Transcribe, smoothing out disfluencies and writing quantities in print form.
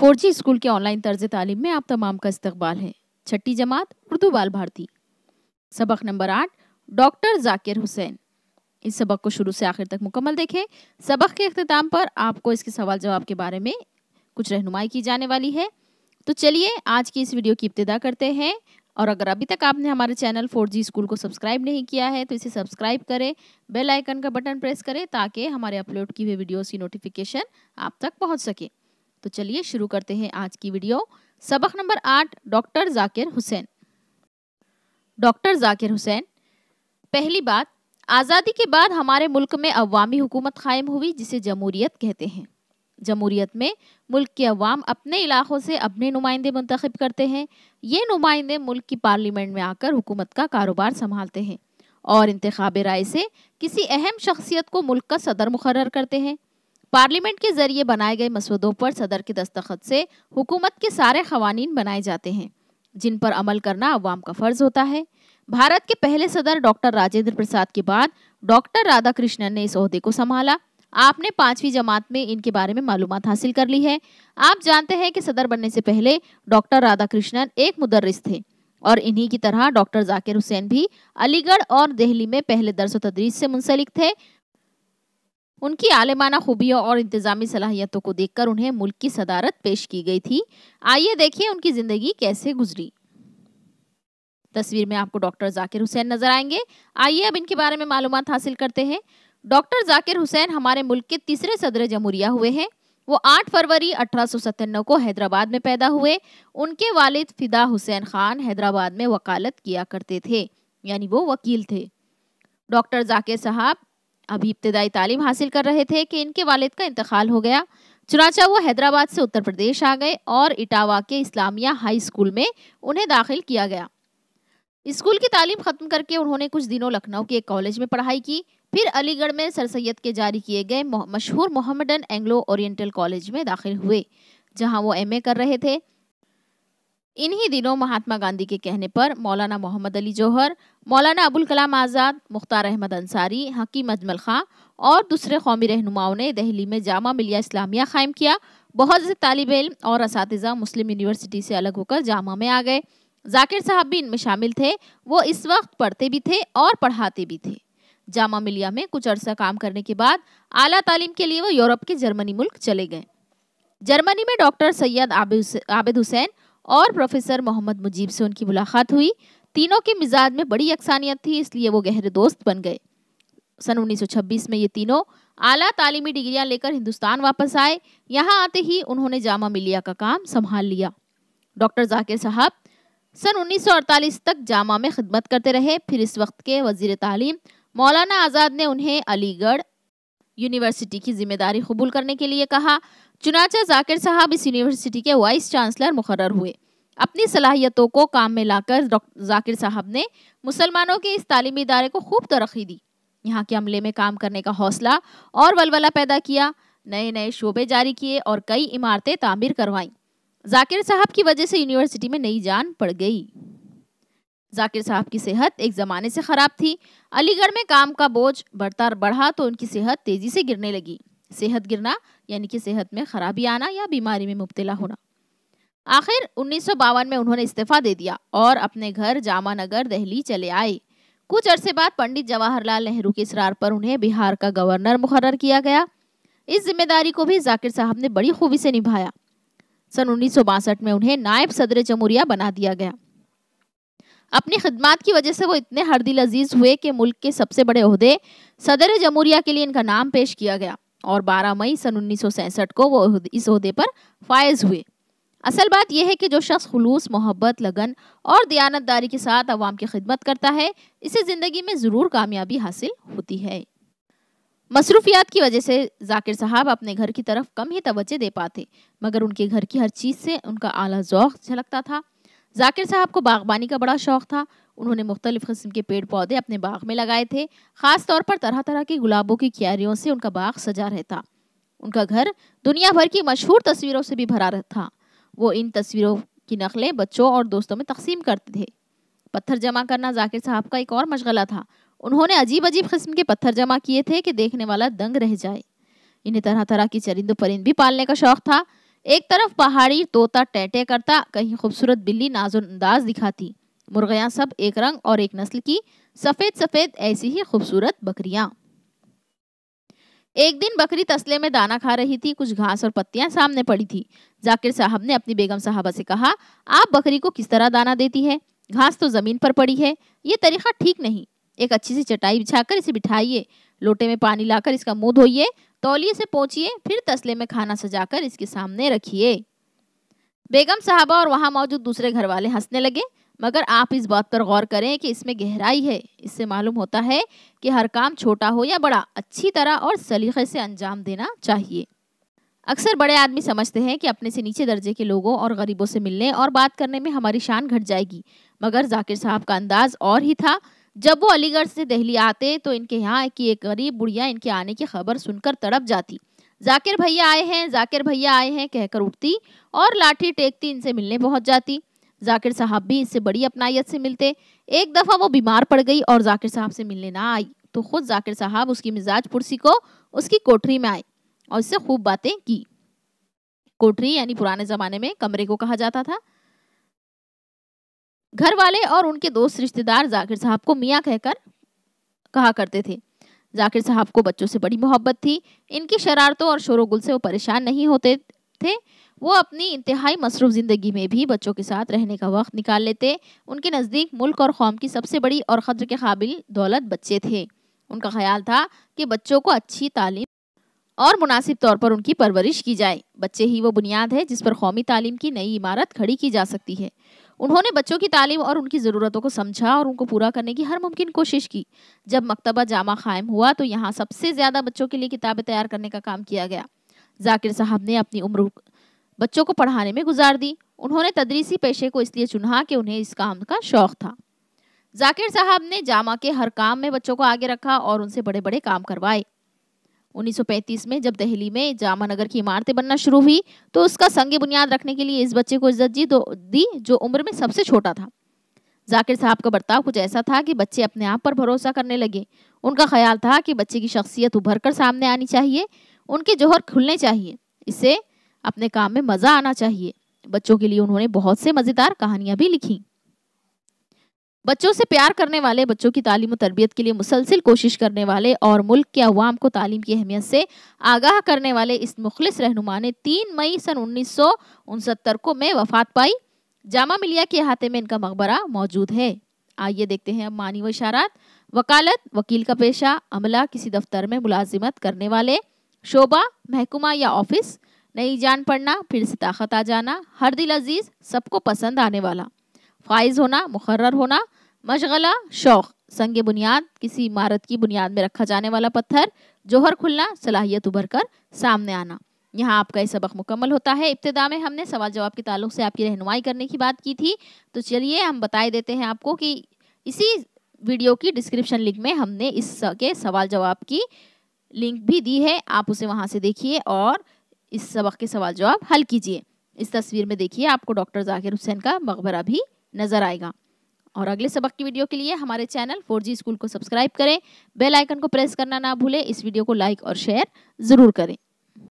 4G school के online तर्ज तालीम में आप तमाम का इस्तकबाल है। छठी जमात उर्दू बाल भारती, सबक नंबर 8, डॉक्टर जाकिर हुसैन। इस सबक को शुरू से आखिर तक मुकम्मल देखें। सबक के इख्तिताम पर आपको इसके सवाल जवाब के बारे में कुछ रहनुमाई की जाने वाली है। तो चलिए आज की इस वीडियो की इब्तिदा करते हैं। और अगर अभी तक आपने हमारे चैनल 4G स्कूल को सब्सक्राइब नहीं किया है तो इसे सब्सक्राइब करें, बेल आइकन का बटन प्रेस करें ताकि हमारे अपलोड की हुई वीडियोस की नोटिफिकेशन आप तक पहुंच सके। तो चलिए शुरू करते हैं आज की वीडियो। सबक number 8, doctor Zakir Hussain. Doctor Zakir Hussain. पहली बात, आज़ादी के बाद हमारे मुल्क में अवामी हुकूमत कायम हुई जिसे जमहूरियत कहते हैं। जमहूरियत में मुल्क के अवाम अपने इलाकों से अपने नुमाइंदे मुंतखब करते हैं। ये नुमाइंदे मुल्क की पार्लियामेंट में आकर हुकूमत का कारोबार संभालते हैं और इंतखाब राय से किसी अहम शख्सियत को मुल्क का सदर मुकर्रर करते हैं। पार्लियामेंट के जरिए बनाए गए मसौदों पर सदर के दस्तखत से हुकूमत के सारे क़वानीन बनाए जाते हैं जिन पर अमल करना अवाम का फ़र्ज़ होता है। भारत के पहले सदर डॉक्टर राजेंद्र प्रसाद के बाद डॉक्टर राधाकृष्णन ने इस ओहदे को संभाला। आपने 5वीं जमात में इनके बारे में मालूमात हासिल कर ली है। आप जानते हैं कि सदर बनने से पहले डॉक्टर राधाकृष्णन एक मुदर्रिस थे और इन्हीं की तरह डॉक्टर जाकिर हुसैन भी अलीगढ़ और दिल्ली में पहले दर्स व तदरीस से मुंसलिक थे। उनकी आलिमाना खूबियों और इंतजामी सलाहियतों को देखकर उन्हें मुल्क की सदारत पेश की गई थी। आइए देखिए उनकी जिंदगी कैसे गुजरी। तस्वीर में आपको डॉक्टर जाकिर हुसैन नजर आएंगे। आइए अब इनके बारे में मालूमात हासिल करते हैं। डॉक्टर जाकिर हुसैन हमारे मुल्क के तीसरे सदर जमहूरिया हुए हैं। वो 8 फरवरी 1897 को हैदराबाद में पैदा हुए। उनके वालिद फिदा हुसैन खान हैदराबाद में वकालत किया करते थे, यानी वो वकील थे। डॉक्टर जाकिर साहब अभी इब्तिदाई तालीम हासिल कर रहे थे कि इनके वालिद का इंतकाल हो गया। चुनाचा वो हैदराबाद से उत्तर प्रदेश आ गए और इटावा के इस्लामिया हाई स्कूल में उन्हें दाखिल किया गया। स्कूल की तालीम ख़त्म करके उन्होंने कुछ दिनों लखनऊ के एक कॉलेज में पढ़ाई की। फिर अलीगढ़ में सर सैयद के जारी किए गए मशहूर मोहम्मदन एंग्लो ओरिएंटल कॉलेज में दाखिल हुए, जहां वो MA कर रहे थे। इन्हीं दिनों महात्मा गांधी के कहने पर मौलाना मोहम्मद अली जौहर, मौलाना अबुल कलाम आज़ाद, मुख्तार अहमद अंसारी, हकीम अजमल खां और दूसरे कौमी रहनुमाओं ने दिल्ली में जामा मिलिया इस्लामिया कायम किया। बहुत से तालिब इल्म और असातिज़ा मुस्लिम यूनिवर्सिटी से अलग होकर जामा में आ गए। जाकिर साहब भी इनमें शामिल थे। वो इस वक्त पढ़ते भी थे और पढ़ाते भी थे। जामा मिलिया में कुछ अरसा काम करने के बाद आला तालीम के लिए वो यूरोप के जर्मनी मुल्क चले गए। जर्मनी में डॉक्टर सैयद आबिद हुसैन और प्रोफेसर मोहम्मद मुजीब से उनकी मुलाकात हुई। तीनों के मिजाज में बड़ी यकसानियत थी, इसलिए वो गहरे दोस्त बन गए। सन 1926 में ये तीनों आला तालीमी डिग्रियां लेकर हिंदुस्तान वापस आए। यहाँ आते ही उन्होंने जामा मिलिया का काम संभाल लिया। डॉक्टर जाकिर साहब सन 1948 तक जामा में खिदमत करते रहे। फिर इस वक्त के वजीर तालीम मौलाना आज़ाद ने उन्हें अलीगढ़ यूनिवर्सिटी की जिम्मेदारी कबूल करने के लिए कहा। चुनाचा जाकिर साहब इस यूनिवर्सिटी के वाइस चांसलर मुकर्रर हुए। अपनी सलाहियतों को काम में लाकर जाकिर साहब ने मुसलमानों के इस तालीमी इदारे को खूब तरक्की दी। यहाँ के अमले में काम करने का हौसला और वलवला पैदा किया। नए नए शोबे जारी किए और कई इमारतें तामीर करवाईं। जाकिर साहब की वजह से यूनिवर्सिटी में नई जान पड़ गई। जाकिर साहब की सेहत एक ज़माने से ख़राब थी। अलीगढ़ में काम का बोझ बढ़ा तो उनकी सेहत तेज़ी से गिरने लगी। सेहत गिरना यानी कि सेहत में खराबी आना या बीमारी में मुब्तला होना। आखिर 1952 में उन्होंने इस्तीफ़ा दे दिया और अपने घर जामा नगर दिल्ली चले आए। कुछ अरसे बाद पंडित जवाहरलाल नेहरू के इसरार पर उन्हें बिहार का गवर्नर मुकर्रर किया गया। इस जिम्मेदारी को भी जाकिर साहब ने बड़ी खूबी से निभाया। सन 1962 में उन्हें नायब सदर जमहूरिया बना दिया गया। अपनी खिदमत की वजह से वो इतने हरदिल अजीज हुए कि मुल्क के सबसे बड़े ओहदे सदर जमहूरिया के लिए इनका नाम पेश किया गया और 12 मई सन 1966 को वो इस ओहदे पर फायज हुए। असल बात यह है कि जो शख्स खुलूस, मोहब्बत, लगन और दयानतदारी के साथ अवाम की खिदमत करता है, इसे ज़िंदगी में ज़रूर कामयाबी हासिल होती है। मसरूफियात की वजह से जाकिर साहब अपने घर की तरफ कम ही तवज्जो दे पाते, मगर उनके घर की हर चीज़ से उनका आला ज़ौक़ झलकता था। जाकिर साहब को बागबानी का बड़ा शौक़ था। उन्होंने मुख्तलिफ़ किस्म के पेड़ पौधे अपने बाग में लगाए थे। ख़ास तौर पर तरह तरह की गुलाबों की क्यारियों से उनका बाग सजा रहता। उनका घर दुनिया भर की मशहूर तस्वीरों से भी भरा था। वो इन तस्वीरों की नकलें बच्चों और दोस्तों में तकसीम करते थे। पत्थर जमा करना जाकिर साहब का एक और मशगला था। उन्होंने अजीब अजीब किस्म के पत्थर जमा किए थे कि देखने वाला दंग रह जाए। इन्हें तरह तरह की चरिंद परिंद भी पालने का शौक़ था। एक तरफ पहाड़ी तोता टेटे करता, कहीं खूबसूरत बिल्ली नाज़ो अंदाज दिखाती। मुर्गियां सब एक रंग और एक नस्ल की, सफेद सफेद ऐसी ही खूबसूरत बकरियां। एक दिन बकरी तसले में दाना खा रही थी। कुछ घास और पत्तियां सामने पड़ी थी। जाकिर साहब ने अपनी बेगम साहबा से कहा, आप बकरी को किस तरह दाना देती है? घास तो जमीन पर पड़ी है, ये तरीका ठीक नहीं। एक अच्छी सी चटाई बिछाकर इसे बिठाइए, लोटे में पानी लाकर इसका मुंह धोइए, तौलिए से पोंछिए, फिर तसले में खाना सजाकर इसके सामने रखिए। बेगम साहबा और वहां मौजूद दूसरे घर वाले हंसने लगे। मगर आप इस बात पर गौर करें कि इसमें गहराई है। इससे मालूम होता है कि हर काम छोटा हो या बड़ा, अच्छी तरह और सलीके से अंजाम देना चाहिए। अक्सर बड़े आदमी समझते हैं कि अपने से नीचे दर्जे के लोगों और गरीबों से मिलने और बात करने में हमारी शान घट जाएगी। मगर जाकिर साहब का अंदाज और ही था। जब वो अलीगढ़ से दिल्ली आते तो इनके यहाँ की एक गरीब बुढ़िया इनके आने की खबर सुनकर तड़प जाती। जाकिर भैया आए हैं, जाकिर भैया आए हैं कहकर उठती और लाठी टेकती इनसे मिलने पहुंच जाती। जाकिर साहब भी इससे बड़ी अपनायत से मिलते। एक दफा वो बीमार पड़ गई और जाकिर साहब से मिलने ना आई तो खुद जाकिर साहब उसकी मिजाज पुरसी को उसकी कोठरी में आए और इससे खूब बातें की। कोठरी यानी पुराने जमाने में कमरे को कहा जाता था। घर वाले और उनके दोस्त रिश्तेदार जाकिर साहब को मियाँ कहकर कहा करते थे। जाकिर साहब को बच्चों से बड़ी मोहब्बत थी। इनकी शरारतों और शोरगुल से वो परेशान नहीं होते थे। वो अपनी इंतहाई मसरूफ जिंदगी में भी बच्चों के साथ रहने का वक्त निकाल लेते। उनके नज़दीक मुल्क और कौम की सबसे बड़ी और खद्र के काबिल दौलत बच्चे थे। उनका ख्याल था कि बच्चों को अच्छी तालीम और मुनासिब तौर पर उनकी परवरिश की जाए। बच्चे ही वो बुनियाद है जिस पर कौमी तालीम की नई इमारत खड़ी की जा सकती है। उन्होंने बच्चों की तालीम और उनकी ज़रूरतों को समझा और उनको पूरा करने की हर मुमकिन कोशिश की। जब मकतबा जामा कायम हुआ तो यहाँ सबसे ज़्यादा बच्चों के लिए किताबें तैयार करने का काम किया गया। जाकिर साहब ने अपनी उम्र बच्चों को पढ़ाने में गुजार दी। उन्होंने तदरीसी पेशे को इसलिए चुना कि उन्हें इस काम का शौक था। जाकिर साहब ने जामा के हर काम में बच्चों को आगे रखा और उनसे बड़े बड़े काम करवाए। 1935 में जब दिल्ली में जामा नगर की इमारतें बनना शुरू हुई तो उसका संग बुनियाद रखने के लिए इस बच्चे को इज्जत दी जो उम्र में सबसे छोटा था। जाकिर साहब का बर्ताव कुछ ऐसा था कि बच्चे अपने आप पर भरोसा करने लगे। उनका ख्याल था कि बच्चे की शख्सियत उभर कर सामने आनी चाहिए, उनके जौहर खुलने चाहिए, इससे अपने काम में मजा आना चाहिए। बच्चों के लिए उन्होंने बहुत से मजेदार कहानियां भी लिखी। बच्चों से प्यार करने वाले, बच्चों की तालीम और तरबियत के लिए मुसलसिल कोशिश करने वाले और मुल्क के अवाम को तालीम की अहमियत से आगाह करने वाले इस मुखलिस रहनुमा ने 3 मई सन 1969 को में वफात पाई। जामा मिलिया के अहाते में इनका मकबरा मौजूद है। आइए देखते हैं अब मानी व इशारात। वकालत, वकील का पेशा, अमला, किसी दफ्तर में मुलाजिमत करने वाले, शोबा, महकुमा या ऑफिस, नई जान पड़ना, फिर से ताकत आ जाना, हर दिल अजीज, सबको पसंद आने वाला, फाइज होना, मुकर्रर होना, मशगला, शौक, संग बुनियाद, किसी इमारत की बुनियाद में रखा जाने वाला पत्थर, जौहर खुलना, सलाहियत उभर कर सामने आना। यहाँ आपका ये सबक मुकम्मल होता है। इब्तिदा में हमने सवाल जवाब के ताल्लुक से आपकी रहनुमाई करने की बात की थी, तो चलिए हम बताए देते हैं आपको कि इसी वीडियो की डिस्क्रिप्शन लिंक में हमने इसके सवाल जवाब की लिंक भी दी है। आप उसे वहाँ से देखिए और इस सबक के सवाल जवाब हल कीजिए। इस तस्वीर में देखिए आपको डॉक्टर जाकिर हुसैन का मकबरा भी नज़र आएगा। और अगले सबक की वीडियो के लिए हमारे चैनल 4G स्कूल को सब्सक्राइब करें, बेल आइकन को प्रेस करना ना भूलें, इस वीडियो को लाइक और शेयर ज़रूर करें।